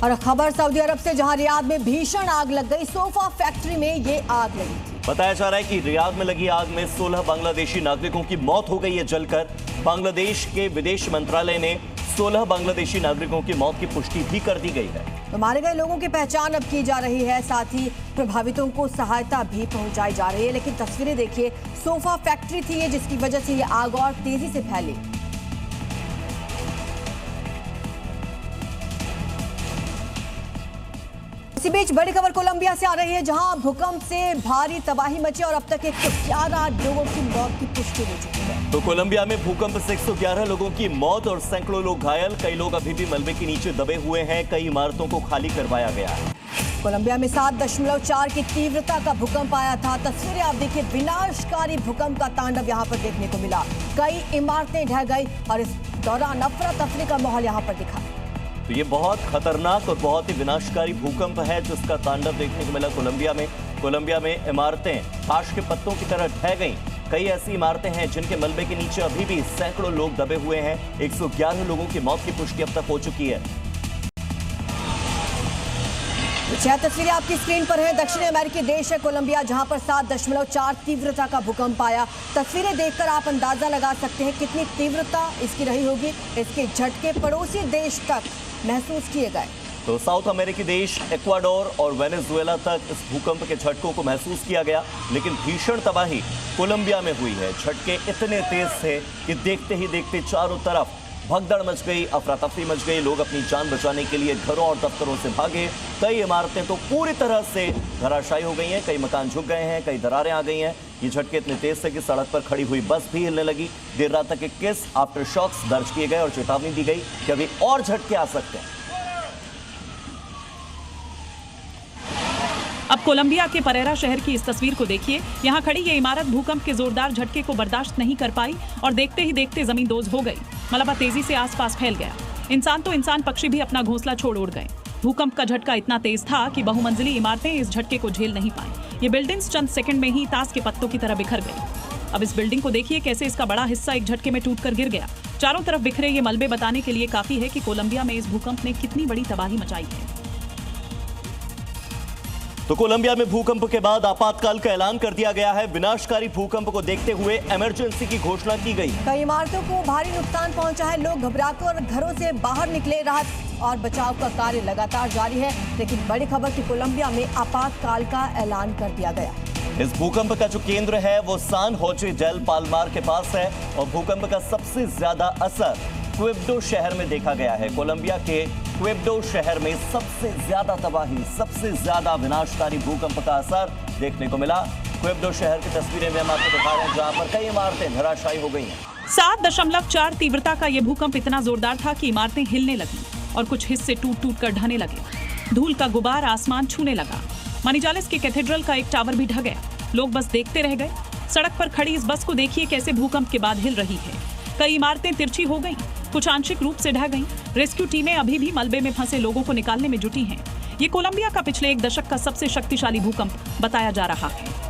और खबर सऊदी अरब से, जहां रियाद में भीषण आग लग गई। सोफा फैक्ट्री में ये आग लगी थी। बताया जा रहा है कि रियाद में लगी आग में 16 बांग्लादेशी नागरिकों की मौत हो गई है जलकर। बांग्लादेश के विदेश मंत्रालय ने 16 बांग्लादेशी नागरिकों की मौत की पुष्टि भी कर दी गई है। तो मारे गए लोगों की पहचान अब की जा रही है, साथ ही प्रभावितों को सहायता भी पहुंचाई जा रही है। लेकिन तस्वीरें देखिए, सोफा फैक्ट्री थी ये, जिसकी वजह से ये आग और तेजी से फैली। इसी बीच बड़ी खबर कोलंबिया से आ रही है, जहां भूकंप से भारी तबाही मची और अब तक 111 लोगों की मौत की पुष्टि हो चुकी है। तो कोलंबिया में भूकंप से 111 लोगों की मौत और सैकड़ों लोग घायल। कई लोग अभी भी मलबे के नीचे दबे हुए हैं। कई इमारतों को खाली करवाया गया है। कोलंबिया में 7.4 की तीव्रता का भूकंप आया था। तस्वीरें आप देखिए, विनाशकारी भूकंप का तांडव यहां पर देखने को मिला। कई इमारतें ढह गई और इस दौरान अफरा तफरी का माहौल यहां पर दिखा। तो ये बहुत खतरनाक और बहुत ही विनाशकारी भूकंप है जिसका तांडव देखने को मिला कोलंबिया में। कोलंबिया में इमारतें ताश के पत्तों की तरह ढह गईं। कई ऐसी इमारतें हैं जिनके मलबे के नीचे अभी भी सैकड़ों लोग दबे हुए हैं। 111 लोगों की मौत की पुष्टि अब तक हो चुकी है। छह तस्वीरें आपकी स्क्रीन पर है। दक्षिण अमेरिकी देश है कोलंबिया, जहां पर 7.4 तीव्रता का भूकंप आया। तस्वीरें देखकर आप अंदाजा लगा सकते हैं कितनी तीव्रता इसकी रही होगी। इसके झटके पड़ोसी देश तक महसूस किए गए। तो साउथ अमेरिकी देश इक्वाडोर और वेनेजुएला तक इस भूकंप के झटकों को महसूस किया गया, लेकिन भीषण तबाही कोलंबिया में हुई है। झटके इतने तेज थे कि देखते ही देखते चारों तरफ भगदड़ मच गई, अफरा तफरी मच गई। लोग अपनी जान बचाने के लिए घरों और दफ्तरों से भागे। कई इमारतें तो पूरी तरह से धराशायी हो गई हैं। कई मकान झुक गए हैं, कई दरारें आ गई हैं। ये झटके इतने तेज थे कि सड़क पर खड़ी हुई बस भी हिलने लगी। देर रात तक 21 आफ्टर शॉक्स दर्ज किए गए और चेतावनी दी गई कि अभी और झटके आ सकते हैं। अब कोलंबिया के परेरा शहर की इस तस्वीर को देखिए। यहाँ खड़ी ये इमारत भूकंप के जोरदार झटके को बर्दाश्त नहीं कर पाई और देखते ही देखते जमीन दोज हो गई। मलबा तेजी से आसपास फैल गया। इंसान तो इंसान, पक्षी भी अपना घोंसला छोड़ उड़ गए। भूकंप का झटका इतना तेज था कि बहुमंजिली इमारतें इस झटके को झेल नहीं पाई। ये बिल्डिंग्स चंद सेकंड में ही ताश के पत्तों की तरह बिखर गई। अब इस बिल्डिंग को देखिए कैसे इसका बड़ा हिस्सा एक झटके में टूटकर गिर गया। चारों तरफ बिखरे ये मलबे बताने के लिए काफी है कि कोलंबिया में इस भूकंप ने कितनी बड़ी तबाही मचाई है। तो कोलंबिया में भूकंप के बाद आपातकाल का ऐलान कर दिया गया है। विनाशकारी भूकंप को देखते हुए इमरजेंसी की घोषणा की गई। कई इमारतों को भारी नुकसान पहुंचा है। लोग घबराकर घरों से बाहर निकले। राहत और बचाव का कार्य लगातार जारी है। लेकिन बड़ी खबर कि कोलंबिया में आपातकाल का ऐलान कर दिया गया। इस भूकंप का जो केंद्र है वो सान होजे डेल पाल्मार के पास है और भूकंप का सबसे ज्यादा असर क्विब्डो शहर में देखा गया है। कोलंबिया के क्विब्डो शहर में सबसे ज्यादा तबाही, सबसे ज्यादा विनाशकारी भूकंप का असर देखने को मिला। क्विब्डो शहर की तस्वीरें में हम आपको दिखा रहे हैं, जहां पर कई इमारतें धराशायी हो गई हैं। 7.4 तीव्रता का यह भूकंप इतना जोरदार था कि इमारतें हिलने लगी और कुछ हिस्से टूट कर ढहने लगे। धूल का गुबार आसमान छूने लगा। मनीजालेस के कैथेड्रल का एक टावर भी ढह गया। लोग बस देखते रह गए। सड़क पर खड़ी इस बस को देखिए कैसे भूकंप के बाद हिल रही है। कई इमारतें तिरछी हो गईं, कुछ आंशिक रूप से ढह गईं। रेस्क्यू टीमें अभी भी मलबे में फंसे लोगों को निकालने में जुटी हैं। ये कोलंबिया का पिछले एक दशक का सबसे शक्तिशाली भूकंप बताया जा रहा है।